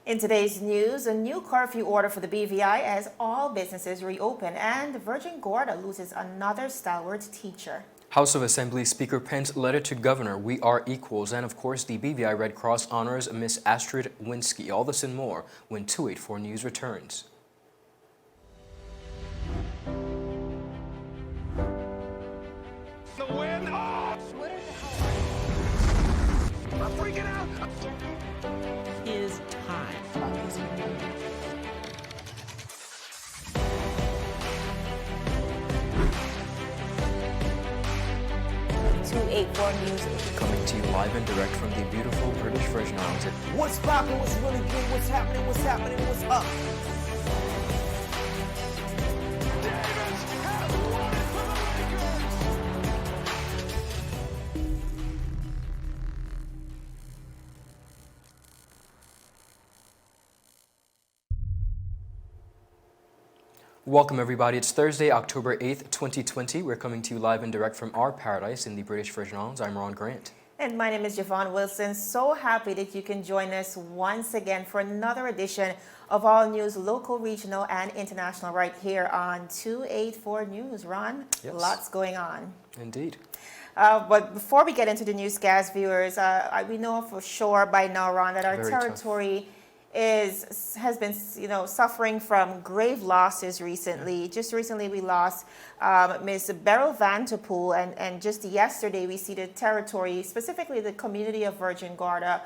In today's news, a new curfew order for the BVI as all businesses reopen, and Virgin Gorda loses another stalwart teacher. House of Assembly Speaker Pence's letter to Governor, "We are equals," and of course the BVI Red Cross honors Miss Astrid Wenzke. All this and more when 284 News returns. The win! Oh! What are the hell? I'm freaking out! Is time. 284 News. Coming to you live and direct from the beautiful British Virgin Islands. What's poppin', what's really good, what's happening, what's up? Davis has won it for the Lakers! Welcome everybody. It's Thursday, October 8th, 2020. We're coming to you live and direct from our paradise in the British Virgin Islands. I'm Ron Grant. And my name is Javon Wilson. So happy that you can join us once again for another edition of All News, local, regional, and international right here on 284 News. Ron, Yes. Lots going on. Indeed. But before we get into the newscast, viewers, we know for sure by now, Ron, that our Very territory has been suffering from grave losses recently. Just recently we lost Ms. Beryl Vanterpool, and just yesterday we see the territory, specifically the community of Virgin Gorda,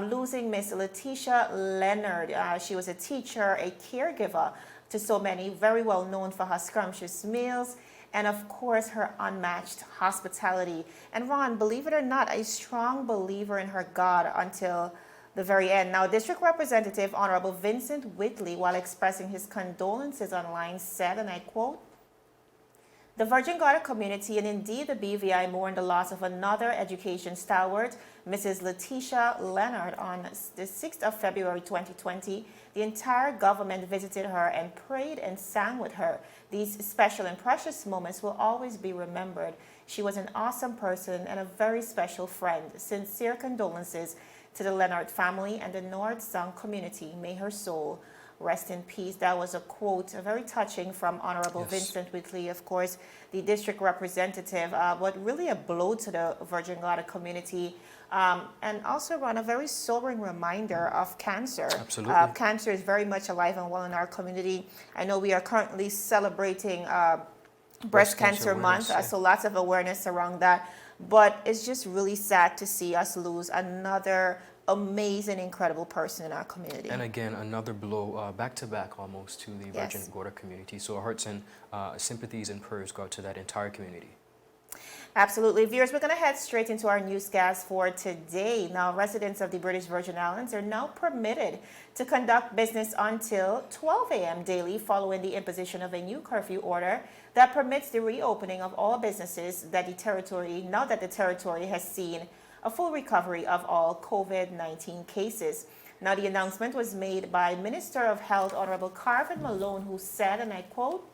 losing Ms. Letitia Leonard. She was a teacher, a caregiver to so many, very well known for her scrumptious meals and of course her unmatched hospitality. And Ron, believe it or not, a strong believer in her God until the very end. Now, District Representative Honorable Vincent Whitley, while expressing his condolences online, said, and I quote, "The Virgin Gorda community and indeed the BVI mourn the loss of another education stalwart, Mrs. Letitia Leonard, on the 6th of February 2020. The entire government visited her and prayed and sang with her. These special and precious moments will always be remembered. She was an awesome person and a very special friend. Sincere condolences to the Leonard family and the North Sound community. May her soul rest in peace." That was a quote, very touching from Honorable Vincent Whitley, of course, the district representative, but really a blow to the Virgin Gorda community. And also, Ron, a very sobering reminder of cancer. Absolutely. Cancer is very much alive and well in our community. I know we are currently celebrating Breast Cancer Month, so lots of awareness around that. But it's just really sad to see us lose another amazing, incredible person in our community. And again, another blow back to back almost to the Virgin Gorda community. So our hearts and sympathies and prayers go out to that entire community. Absolutely. Viewers, we're going to head straight into our newscast for today. Now, residents of the British Virgin Islands are now permitted to conduct business until 12 a.m. daily following the imposition of a new curfew order that permits the reopening of all businesses now that the territory has seen a full recovery of all COVID-19 cases. Now, the announcement was made by Minister of Health, Honorable Carvin Malone, who said, and I quote,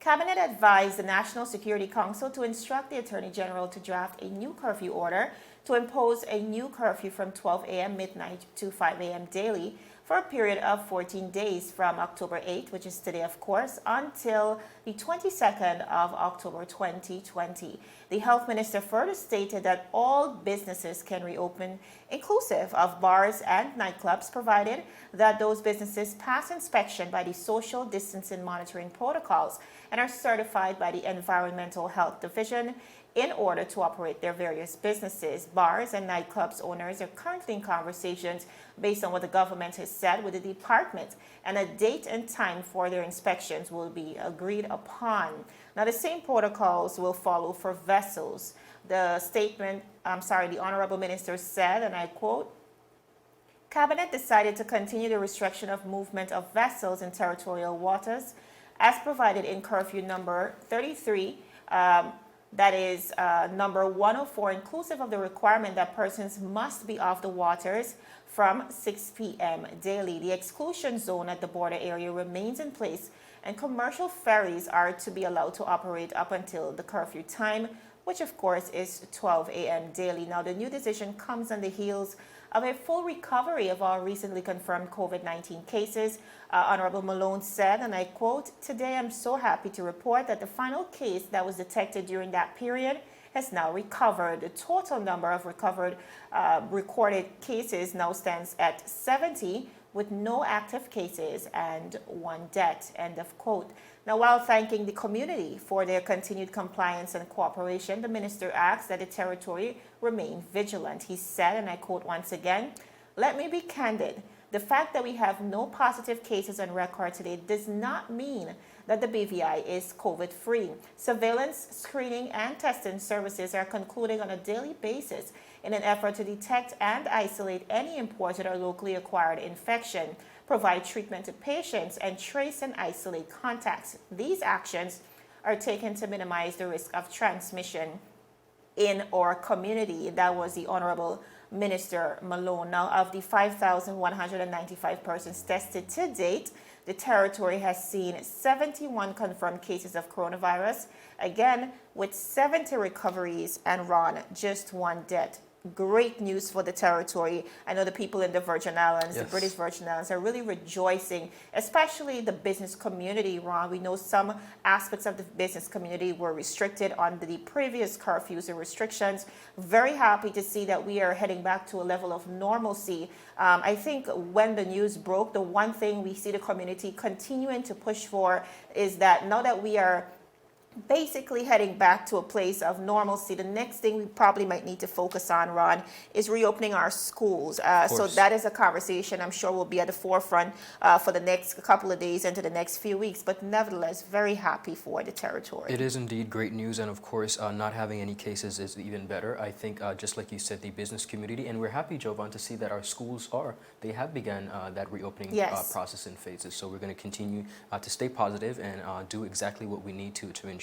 "Cabinet advised the National Security Council to instruct the Attorney General to draft a new curfew order to impose a new curfew from 12 a.m. midnight to 5 a.m. daily for a period of 14 days from October 8th, which is today, of course, until the 22nd of October 2020. The health minister further stated that all businesses can reopen, inclusive of bars and nightclubs, provided that those businesses pass inspection by the social distancing monitoring protocols and are certified by the Environmental Health Division in order to operate their various businesses. Bars and nightclubs owners are currently in conversations based on what the government has said with the department, and a date and time for their inspections will be agreed upon. Now, the same protocols will follow for vessels. The Honorable Minister said, and I quote, "Cabinet decided to continue the restriction of movement of vessels in territorial waters as provided in curfew number 33, that is number 104, inclusive of the requirement that persons must be off the waters from 6 p.m. daily. The exclusion zone at the border area remains in place, and commercial ferries are to be allowed to operate up until the curfew time, which of course is 12 a.m. daily. Now, the new decision comes on the heels of a full recovery of all recently confirmed COVID-19 cases. Honorable Malone said, and I quote, "Today I'm so happy to report that the final case that was detected during that period has now recovered. The total number of recorded cases now stands at 70, with no active cases and 1 death," end of quote. Now, while thanking the community for their continued compliance and cooperation, the minister asked that the territory remain vigilant. He said, and I quote once again, "Let me be candid. The fact that we have no positive cases on record today does not mean that the BVI is COVID-free. Surveillance, screening, and testing services are concluding on a daily basis in an effort to detect and isolate any imported or locally acquired infection, provide treatment to patients, and trace and isolate contacts. These actions are taken to minimize the risk of transmission in our community." That was the Honorable Minister Malone. Now, of the 5,195 persons tested to date, the territory has seen 71 confirmed cases of coronavirus, again with 70 recoveries, and Ron, just 1 death. Great news for the territory. I know the people in the Virgin Islands, the British Virgin Islands, are really rejoicing, especially the business community, Ron. We know some aspects of the business community were restricted under the previous curfews and restrictions. Very happy to see that we are heading back to a level of normalcy. I think when the news broke, the one thing we see the community continuing to push for is that now that we are basically heading back to a place of normalcy, the next thing we probably might need to focus on, Ron, is reopening our schools. So that is a conversation I'm sure will be at the forefront for the next couple of days into the next few weeks. But nevertheless, very happy for the territory. It is indeed great news, and of course, not having any cases is even better. I think, just like you said, the business community, and we're happy, Jovan, to see that our schools they have begun that reopening process in phases. So we're going to continue to stay positive and do exactly what we need to ensure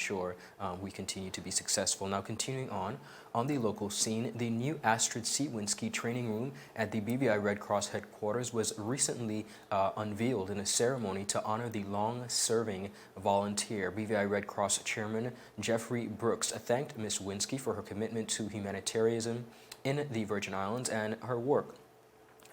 we continue to be successful. Now, continuing on the local scene, the new Astrid Wenzke training room at the BVI Red Cross headquarters was recently unveiled in a ceremony to honor the long-serving volunteer. BVI Red Cross Chairman Jeffrey Brooks thanked Ms. Wenzke for her commitment to humanitarianism in the Virgin Islands and her work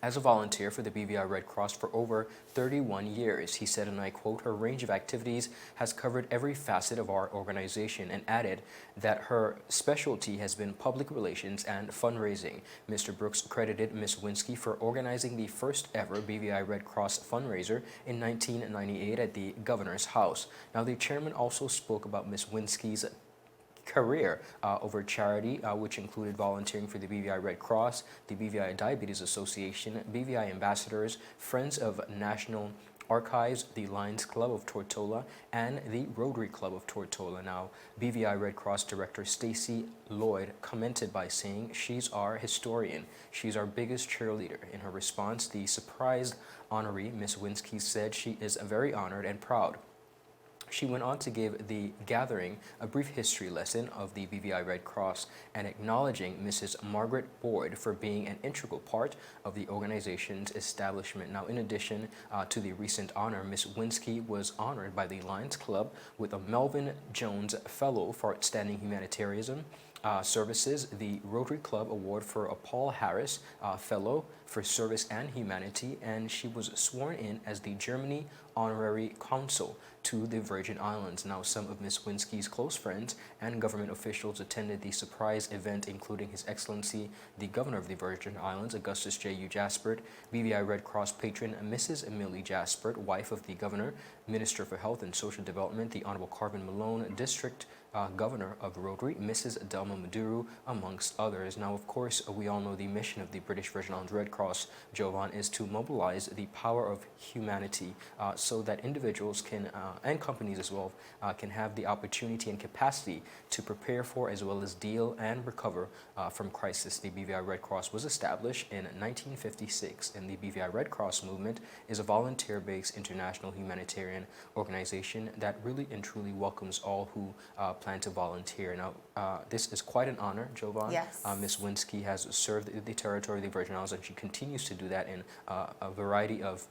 as a volunteer for the BVI Red Cross for over 31 years. He said, and I quote, "Her range of activities has covered every facet of our organization," and added that her specialty has been public relations and fundraising. Mr. Brooks credited Ms. Wenzke for organizing the first ever BVI Red Cross fundraiser in 1998 at the Governor's House. Now, the chairman also spoke about Ms. Wenzke's career over charity, which included volunteering for the BVI Red Cross, the BVI Diabetes Association, BVI Ambassadors, Friends of National Archives, the Lions Club of Tortola, and the Rotary Club of Tortola. Now, BVI Red Cross Director Stacy Lloyd commented by saying, "She's our historian. She's our biggest cheerleader." In her response, the surprised honoree, Ms. Wenzke, said she is very honored and proud. She went on to give the gathering a brief history lesson of the BVI Red Cross and acknowledging Mrs. Margaret Boyd for being an integral part of the organization's establishment. Now, in addition to the recent honor, Ms. Wenzke was honored by the Lions Club with a Melvin Jones Fellow for Outstanding Humanitarianism Services, the Rotary Club Award for a Paul Harris Fellow for Service and Humanity, and she was sworn in as the Germany Honorary Consul to the Virgin Islands. Now, some of Ms. Wenzke's close friends and government officials attended the surprise event, including His Excellency, the Governor of the Virgin Islands, Augustus J.U. Jaspert, BVI Red Cross patron Mrs. Amelie Jaspert, wife of the Governor, Minister for Health and Social Development, the Honorable Carvin Malone, District Governor of Rotary, Mrs. Delma Maduro, amongst others. Now, of course, we all know the mission of the British Virgin Islands Red Cross, Jovan, is to mobilize the power of humanity so that individuals can, and companies as well, can have the opportunity and capacity to prepare for as well as deal and recover from crisis. The BVI Red Cross was established in 1956, and the BVI Red Cross movement is a volunteer-based international humanitarian organization that really and truly welcomes all who plan to volunteer. Now, this is quite an honor, Jovan. Yes. Ms. Wenzke has served the territory of the Virgin Islands, and she continues to do that in a variety of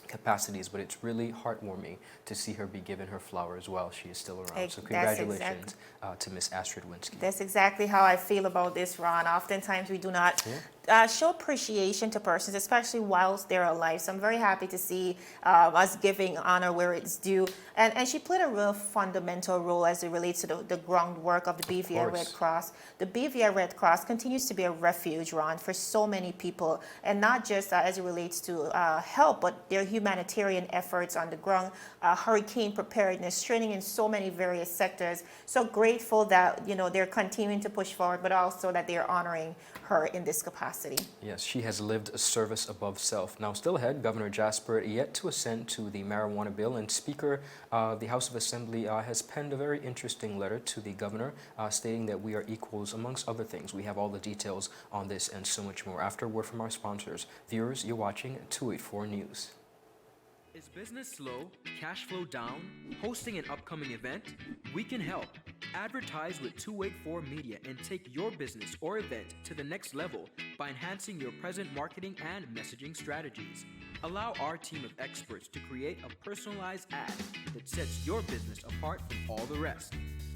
capacities, but it's really heartwarming to see her be given her flowers while she is still around. So congratulations to Ms. Astrid Wenzke. That's exactly how I feel about this, Ron. Oftentimes we do not show appreciation to persons, especially whilst they're alive. So I'm very happy to see us giving honor where it's due. And she played a real fundamental role as it relates to the groundwork of the BVI Red Cross. The BVI Red Cross continues to be a refuge, Ron, for so many people, and not just as it relates to help, but their humanitarian efforts on the ground, hurricane preparedness, training in so many various sectors. So grateful that, you know, they're continuing to push forward, but also that they're honoring her in this capacity. Yes, she has lived a service above self. Now, still ahead, Governor Jaspert yet to assent to the marijuana bill, and Speaker of the House of Assembly has penned a very interesting letter to the governor stating that we are equals, amongst other things. We have all the details on this and so much more after a word from our sponsors. Viewers, you're watching 284 News. Is business slow, cash flow down, hosting an upcoming event? We can help. Advertise with 284 Media and take your business or event to the next level by enhancing your present marketing and messaging strategies. Allow our team of experts to create a personalized ad that sets your business apart from all the rest.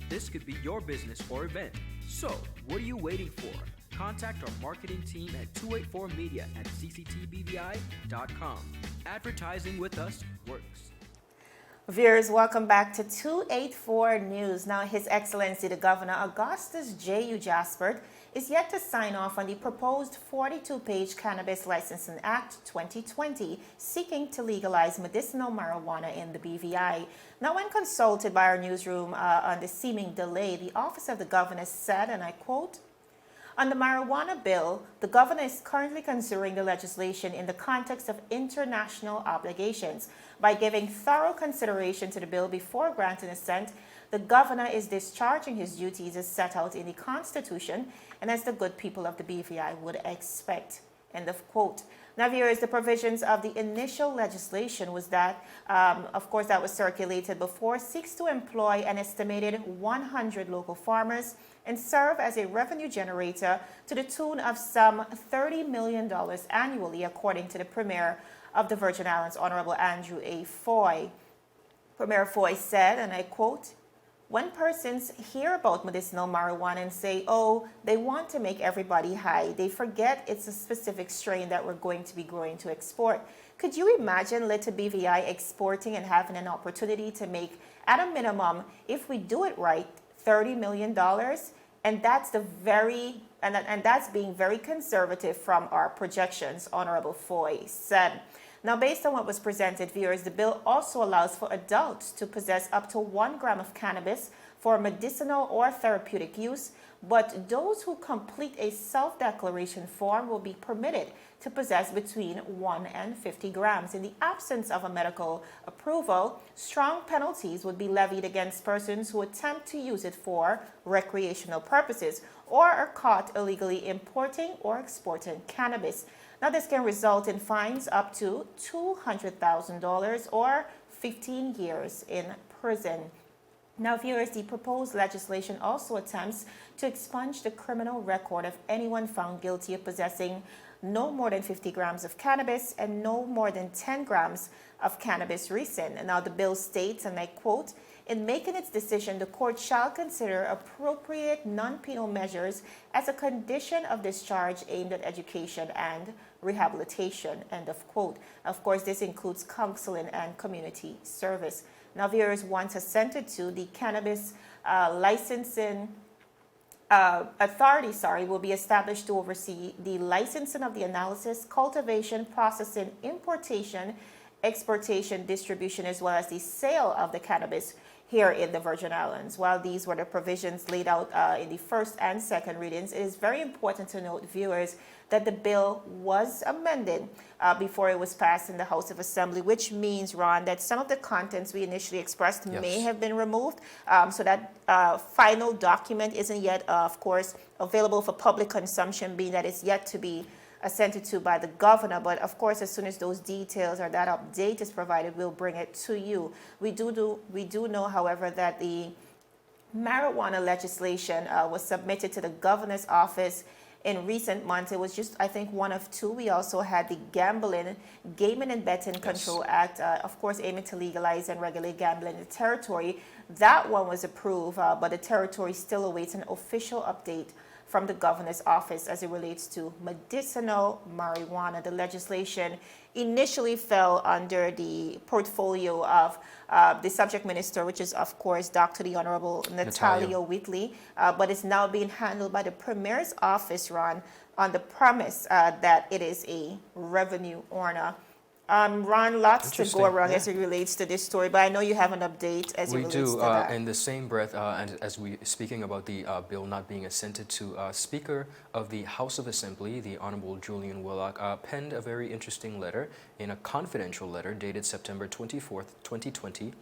This could be your business or event. So, what are you waiting for? Contact our marketing team at 284media@cctbvi.com. Advertising with us works. Viewers, welcome back to 284 News. Now, His Excellency the Governor Augustus J.U. Jaspert is yet to sign off on the proposed 42-page Cannabis Licensing Act 2020, seeking to legalize medicinal marijuana in the BVI. Now, when consulted by our newsroom on the seeming delay, the Office of the Governor said, and I quote, "On the marijuana bill, the governor is currently considering the legislation in the context of international obligations. By giving thorough consideration to the bill before granting assent, the governor is discharging his duties as set out in the Constitution and as the good people of the BVI would expect." End of quote. Now, viewers, the provisions of the initial legislation was that, of course, that was circulated before, seeks to employ an estimated 100 local farmers and serve as a revenue generator to the tune of some $30 million annually, according to the Premier of the Virgin Islands, Honorable Andrew A. Foy. Premier Foy said, and I quote, "When persons hear about medicinal marijuana and say, oh, they want to make everybody high, they forget it's a specific strain that we're going to be growing to export. Could you imagine Little BVI exporting and having an opportunity to make, at a minimum, if we do it right, $30 million? And that's that's being very conservative from our projections," Honorable Foy said. Now, based on what was presented, viewers, the bill also allows for adults to possess up to 1 gram of cannabis for medicinal or therapeutic use, but those who complete a self-declaration form will be permitted to possess between 1 and 50 grams. In the absence of a medical approval, strong penalties would be levied against persons who attempt to use it for recreational purposes or are caught illegally importing or exporting cannabis. Now, this can result in fines up to $200,000 or 15 years in prison. Now, viewers, the proposed legislation also attempts to expunge the criminal record of anyone found guilty of possessing no more than 50 grams of cannabis and no more than 10 grams of cannabis recent. And now the bill states, and I quote, "In making its decision, the court shall consider appropriate non-penal measures as a condition of discharge aimed at education and rehabilitation." End of quote. Of course, this includes counseling and community service. Now, viewers, once assented to, the Cannabis Licensing Authority will be established to oversee the licensing of the analysis, cultivation, processing, importation, exportation, distribution, as well as the sale of the cannabis here in the Virgin Islands. While these were the provisions laid out in the first and second readings, it is very important to note, viewers, that the bill was amended before it was passed in the House of Assembly, which means, Ron, that some of the contents we initially expressed may have been removed. So that final document isn't yet, of course, available for public consumption, being that it's yet to be assented to by the governor. But of course, as soon as those details or that update is provided, we'll bring it to you. We do know, however, that the marijuana legislation was submitted to the governor's office in recent months. It was just, I think, one of two. We also had the Gaming and Betting Control Act, of course, aiming to legalize and regulate gambling in the territory. That one was approved, but the territory still awaits an official update from the governor's office as it relates to medicinal marijuana. The legislation initially fell under the portfolio of the subject minister, which is, of course, Dr. the Honorable Natalia Whitley, but it's now being handled by the Premier's office, Ron, on the premise that it is a revenue earner. Ron, lots to go around as it relates to this story, but I know you have an update as it relates to that. In the same breath, and as we speaking about the bill not being assented to, Speaker of the House of Assembly, the Honorable Julian Willock, penned a very interesting letter in a confidential letter dated September 24th, 2020,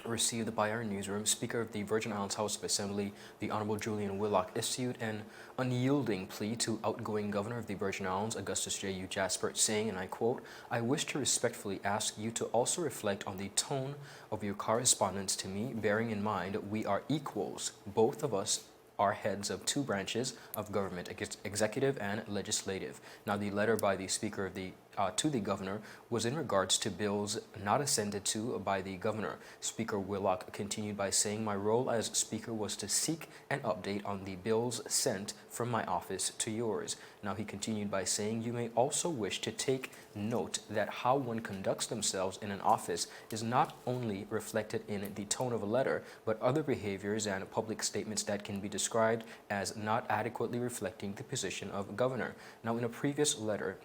received by our newsroom. Speaker of the Virgin Islands House of Assembly, the Honorable Julian Willock, issued an unyielding plea to outgoing Governor of the Virgin Islands, Augustus J.U. Jaspert, saying, and I quote, "I wish to respectfully ask you to also reflect on the tone of your correspondence to me, bearing in mind we are equals. Both of us are heads of two branches of government, executive and legislative." Now, the letter by the Speaker of the to the Governor was in regards to bills not assented to by the Governor. Speaker Willock continued by saying, "My role as Speaker was to seek an update on the bills sent from my office to yours." Now, he continued by saying, "You may also wish to take note that how one conducts themselves in an office is not only reflected in the tone of a letter, but other behaviors and public statements that can be described as not adequately reflecting the position of Governor." Now, in a previous letter,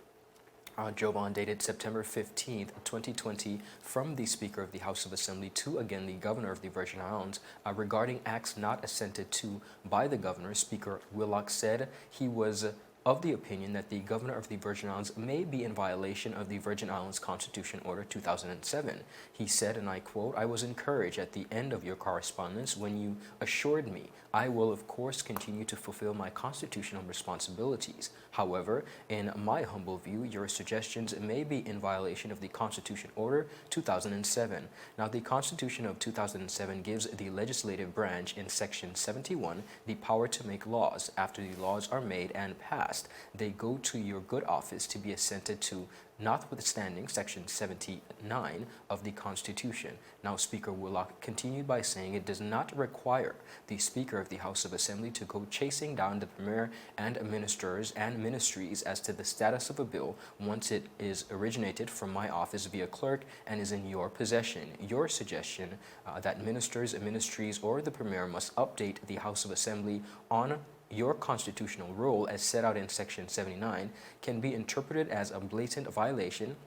Jovan, dated September 15th, 2020, from the Speaker of the House of Assembly to, again, the Governor of the Virgin Islands, regarding acts not assented to by the Governor, Speaker Willock said he was of the opinion that the Governor of the Virgin Islands may be in violation of the Virgin Islands Constitution Order 2007. He said, and I quote, "I was encouraged at the end of your correspondence when you assured me I will of course continue to fulfill my constitutional responsibilities. However, in my humble view, your suggestions may be in violation of the Constitution Order 2007. Now, the Constitution of 2007 gives the legislative branch in Section 71 the power to make laws. After the laws are made and passed, they go to your good office to be assented to, notwithstanding Section 79 of the Constitution." Now, Speaker Willock continued by saying it does not require the Speaker of the House of Assembly to go chasing down the Premier and ministers and ministries as to the status of a bill once it is originated from my office via clerk and is in your possession. Your suggestion that ministers, ministries, or the Premier must update the House of Assembly on your constitutional role as set out in Section 79 can be interpreted as a blatant violation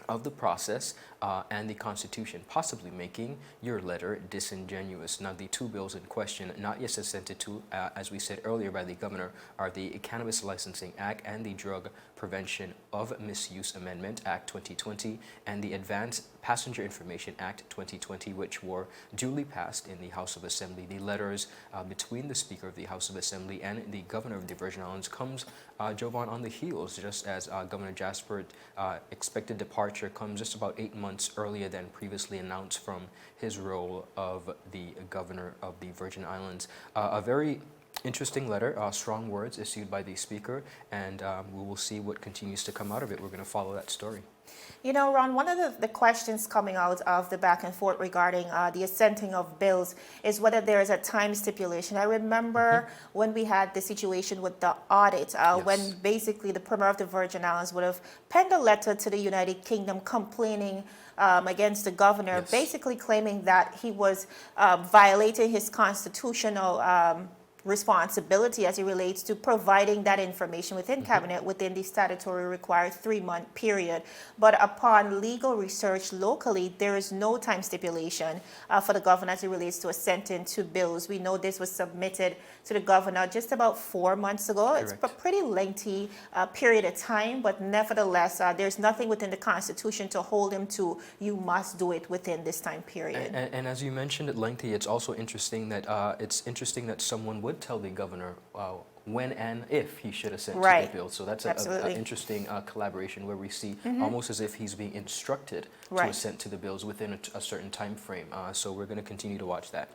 of the process and the Constitution, possibly making your letter disingenuous. Now, the two bills in question, not yet assented to, as we said earlier by the Governor, are the Cannabis Licensing Act and the Drug Prevention of Misuse Amendment Act 2020 and the Advanced Passenger Information Act 2020, which were duly passed in the House of Assembly. The letters between the Speaker of the House of Assembly and the Governor of the Virgin Islands comes, Jovan, on the heels, just as Governor Jaspert expected departure comes just about 8 months earlier than previously announced from his role of the Governor of the Virgin Islands. A very interesting letter, strong words issued by the Speaker, and we will see what continues to come out of it. We're going to follow that story. You know, Ron, one of the questions coming out of the back and forth regarding the assenting of bills is whether there is a time stipulation. I remember when we had the situation with the audit, when basically the Premier of the Virgin Islands would have penned a letter to the United Kingdom complaining against the Governor, basically claiming that he was violating his constitutional responsibility as it relates to providing that information within Cabinet within the statutory required 3-month period. But upon legal research locally, there is no time stipulation for the Governor as it relates to assenting to bills. We know this was submitted to the Governor just about 4 months ago. Correct. It's a pretty lengthy period of time, but nevertheless, there's nothing within the Constitution to hold him to, you must do it within this time period. And as you mentioned it lengthy, it's also interesting that someone would tell the Governor when and if he should assent to the bill. So that's an interesting collaboration where we see almost as if he's being instructed to assent to the bills within a certain time frame. So we're going to continue to watch that.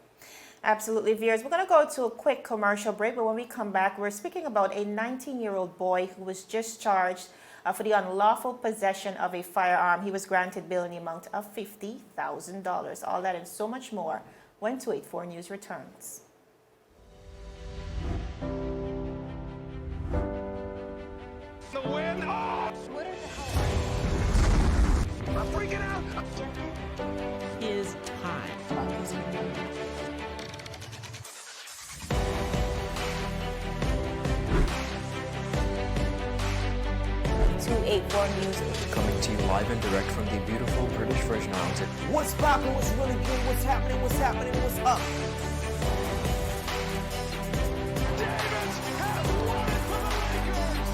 Absolutely, viewers. We're going to go to a quick commercial break, but when we come back, we're speaking about a 19-year-old boy who was just charged for the unlawful possession of a firearm. He was granted bail in the amount of $50,000. All that and so much more when 284 News returns. 284 News. Coming to you live and direct from the beautiful British Virgin Islands. What's poppin', what's really good, what's happening, what's up? Davis has won it for the Lakers.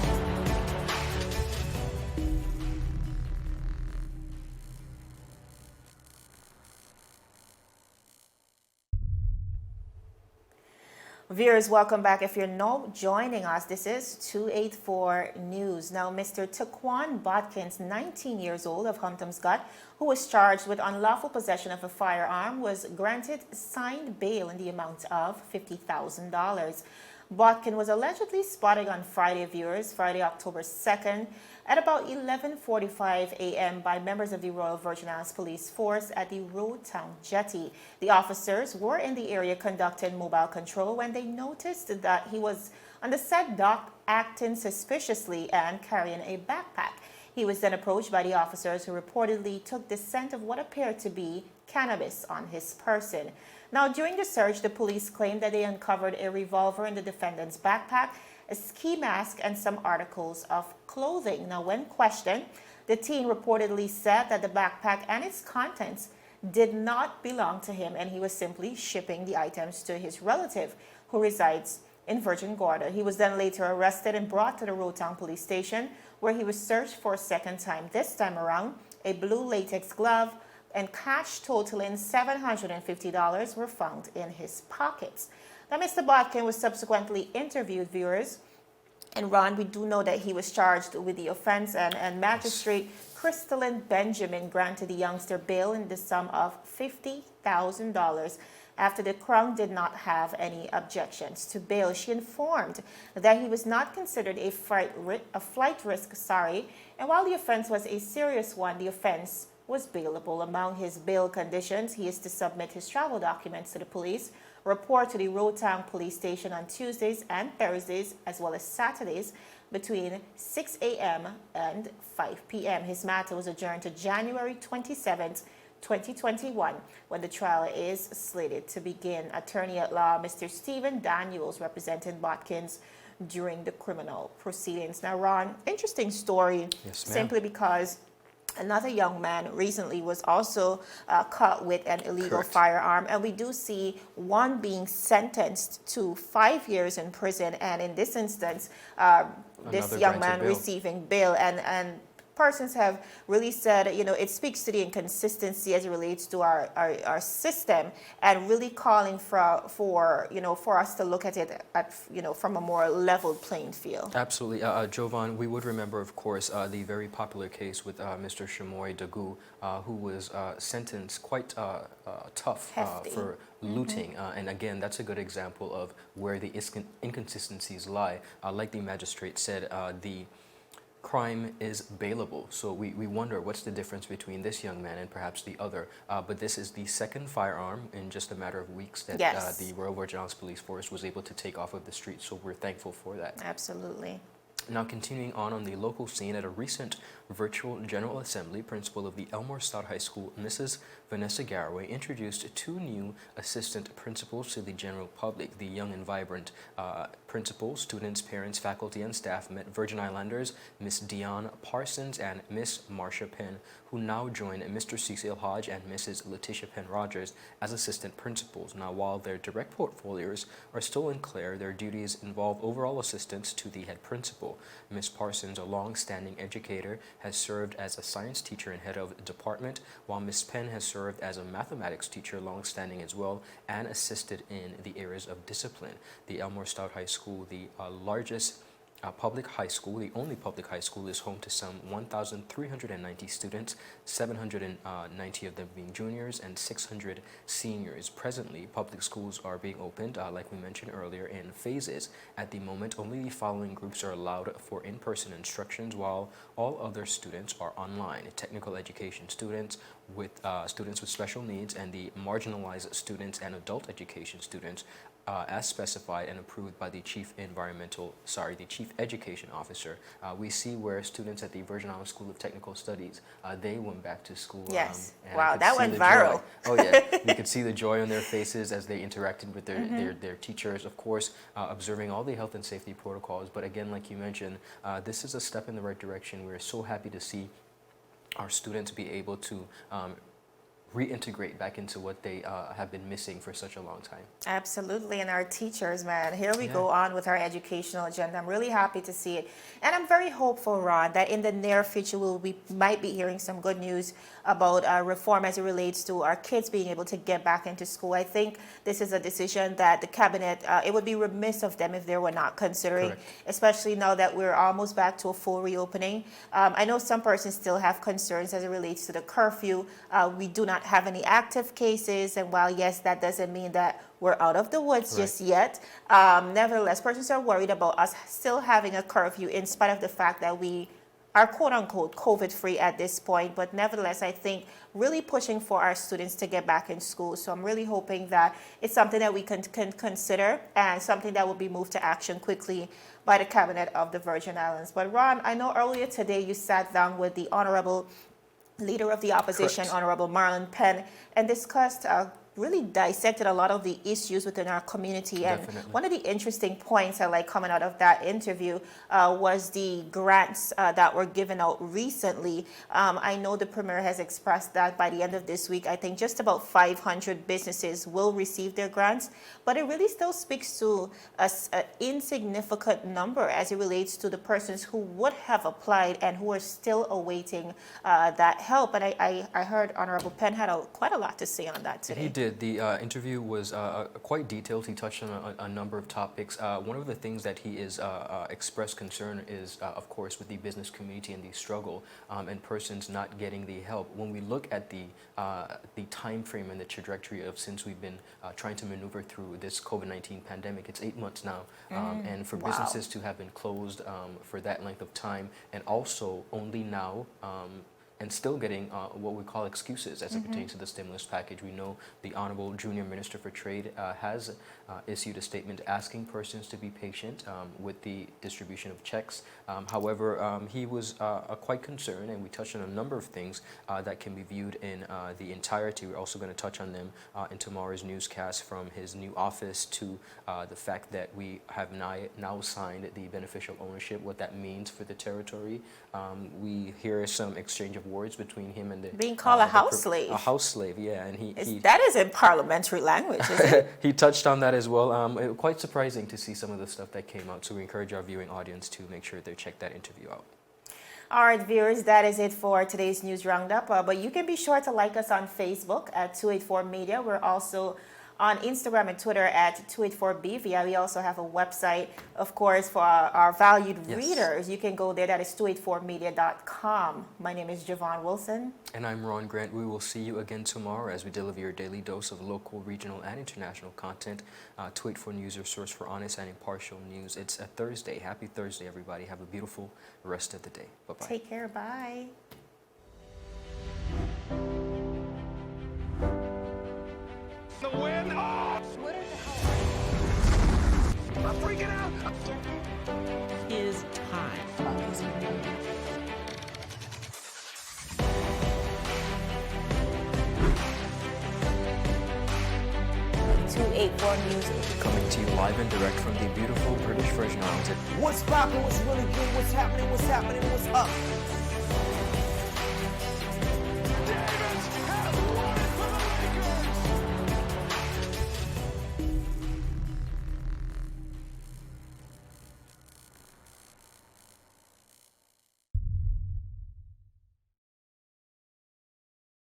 Viewers, welcome back. If you're now joining us, this is 284 News. Now, Mr. Taquan Botkin, 19 years old of Huntomscott, who was charged with unlawful possession of a firearm, was granted signed bail in the amount of $50,000. Botkin was allegedly spotted on Friday, viewers, Friday, October 2nd, at about 11:45 a.m. by members of the Royal Virgin Islands Police Force at the Road Town Jetty. The officers were in the area conducting mobile control when they noticed that he was on the said dock acting suspiciously and carrying a backpack. He was then approached by the officers, who reportedly took the scent of what appeared to be cannabis on his person. Now, during the search, the police claimed that they uncovered a revolver in the defendant's backpack, a ski mask, and some articles of clothing. Now, when questioned, the teen reportedly said that the backpack and its contents did not belong to him, and he was simply shipping the items to his relative, who resides in Virgin Gorda. He was then later arrested and brought to the Road Town Police Station, where he was searched for a second time. This time around, a blue latex glove and cash totaling $750 were found in his pockets. Now, Mr. Botkin was subsequently interviewed, viewers, and Ron, we do know that he was charged with the offense, and Magistrate Crystalline Benjamin granted the youngster bail in the sum of $50,000 after the Crown did not have any objections to bail. She informed that he was not considered a flight risk, and while the offense was a serious one, the offense was bailable. Among his bail conditions, he is to submit his travel documents to the police, report to the Road Town Police Station on Tuesdays and Thursdays, as well as Saturdays, between 6 a.m. and 5 p.m. His matter was adjourned to January 27th, 2021, when the trial is slated to begin. Attorney at law Mr. Stephen Daniels representing Botkins during the criminal proceedings. Now, Ron, interesting story. Yes, ma'am. Simply because another young man recently was also caught with an illegal Correct. firearm, and we do see one being sentenced to 5 years in prison, and in this instance, this Another young granted man bail. receiving bail. And persons have really said, you know, it speaks to the inconsistency as it relates to our system, and really calling for us to look at it from a more leveled playing field. Absolutely. Jovan, we would remember, of course, the very popular case with Mr. Shamoy Dagu, who was sentenced quite tough Hefty. for looting. And again, that's a good example of where the inconsistencies lie. Like the magistrate said, the crime is bailable. So we wonder what's the difference between this young man and perhaps the other. But this is the second firearm in just a matter of weeks that Yes. the Royal Virgin Islands Police Force was able to take off of the streets. So we're thankful for that. Absolutely. Now, continuing on the local scene, at a recent virtual General Assembly, principal of the Elmore Stout High School, Mrs. Vanessa Garraway, introduced two new assistant principals to the general public. The young and vibrant principals, students, parents, faculty, and staff met Virgin Islanders Miss Dion Parsons and Miss Marcia Penn, who now join Mr. Cecil Hodge and Mrs. Letitia Penn Rogers as assistant principals. Now, while their direct portfolios are still unclear, their duties involve overall assistance to the head principal. Miss Parsons, a long-standing educator, has served as a science teacher and head of the department, while Miss Penn has served as a mathematics teacher, long-standing as well, and assisted in the areas of discipline. The Elmore Stout High School, the largest public high school, the only public high school, is home to some 1,390 students, 790 of them being juniors and 600 seniors. Presently, public schools are being opened, like we mentioned earlier, in phases. At the moment, only the following groups are allowed for in-person instructions, while all other students are online. Technical education students with special needs, and the marginalized students and adult education students as specified and approved by the Chief Education Officer. We see where students at the Virgin Islands School of Technical Studies, they went back to school. Yes. And Wow, that went joy. viral. Oh yeah, you could see the joy on their faces as they interacted with their teachers, of course, observing all the health and safety protocols. But again, like you mentioned, this is a step in the right direction. We're so happy to see our students be able to reintegrate back into what they have been missing for such a long time. Absolutely, and our teachers, man. Here we go on with our educational agenda. I'm really happy to see it. And I'm very hopeful, Ron, that in the near future we might be hearing some good news about reform as it relates to our kids being able to get back into school. I think this is a decision that the cabinet, it would be remiss of them if they were not considering, Correct. especially now that we're almost back to a full reopening. I know some persons still have concerns as it relates to the curfew. We do not have any active cases, and while yes, that doesn't mean that we're out of the woods just yet, nevertheless, persons are worried about us still having a curfew in spite of the fact that we are quote-unquote COVID-free at this point. But nevertheless, I think really pushing for our students to get back in school. So I'm really hoping that it's something that we can consider and something that will be moved to action quickly by the Cabinet of the Virgin Islands. But Ron, I know earlier today you sat down with the Honorable Leader of the Opposition, Correct. Honorable Marlon Penn, and discussed really dissected a lot of the issues within our community. And Definitely. one of the interesting points I like coming out of that interview was the grants that were given out recently. I know the Premier has expressed that by the end of this week, I think just about 500 businesses will receive their grants, but it really still speaks to an insignificant number as it relates to the persons who would have applied and who are still awaiting that help. And I heard Honorable Penn had quite a lot to say on that today. He did. The interview was quite detailed. He touched on a number of topics. One of the things that he is expressed concern is, of course, with the business community and the struggle and persons not getting the help. When we look at the time frame and the trajectory of since we've been trying to maneuver through this COVID-19 pandemic, it's 8 months now, and for businesses to have been closed for that length of time, and also only now. And still getting what we call excuses as it pertains to the stimulus package. We know the Honorable Junior Minister for Trade has issued a statement asking persons to be patient with the distribution of checks. However, he was quite concerned, and we touched on a number of things that can be viewed in the entirety. We're also going to touch on them in tomorrow's newscast, from his new office to the fact that we have now signed the beneficial ownership, what that means for the territory. We hear some exchange of words between him and the being called a house slave. A house slave, yeah, and that is in parliamentary language, isn't it? he touched on that as well. It was quite surprising to see some of the stuff that came out. So we encourage our viewing audience to make sure they check that interview out. All right, viewers, that is it for today's news roundup. But you can be sure to like us on Facebook at 284 Media. We're also on Instagram and Twitter at 284BVI. We also have a website, of course, for our valued readers. You can go there. That is 284media.com. My name is Javon Wilson. And I'm Ron Grant. We will see you again tomorrow as we deliver your daily dose of local, regional, and international content. 284 News, your source for honest and impartial news. It's a Thursday. Happy Thursday, everybody. Have a beautiful rest of the day. Bye-bye. Take care. Bye. The win. Oh! What are the hell? I'm freaking out. Is time. 284 News. Coming to you live and direct from the beautiful British Virgin Islands. What's poppin'? What's really good? What's happening? What's up?